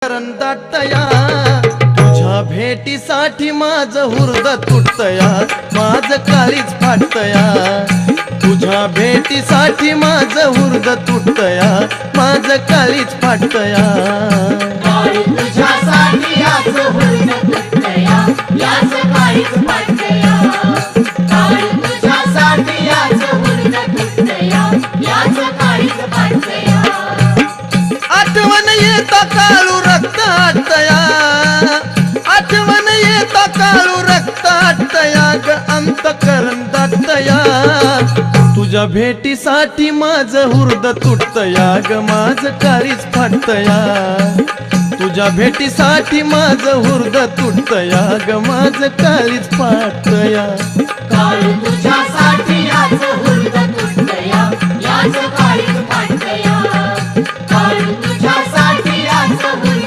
दाटतया तुझ्या भेटीसाठी माझं हुर्द तुटतया माझं काळीज फाटतया तुझ्या भेटीसाठी माझं हुर्द तुटतया माझं काळीज फाटतया तुझ्यासाठी याचं हुर्द तुटतया याचं काळीज फाटतया तुझ्यासाठी याचं हुर्द तुटतया याचं काळीज फाटतया आठवण येता काळू रक्त आटतया आठवण येता काळू रक्त आटतया ग अंतकरण दाटतया तुझ्या भेटीसाठी माझं हुर्द तुटतया ग माझं काळीज फाटतया तुझ्या भेटीसाठी माझं हुर्द तुटतया ग माझं काळीज फाटतया तुझ्यासाठी याचं हुर्द तुटतया याचं काळीज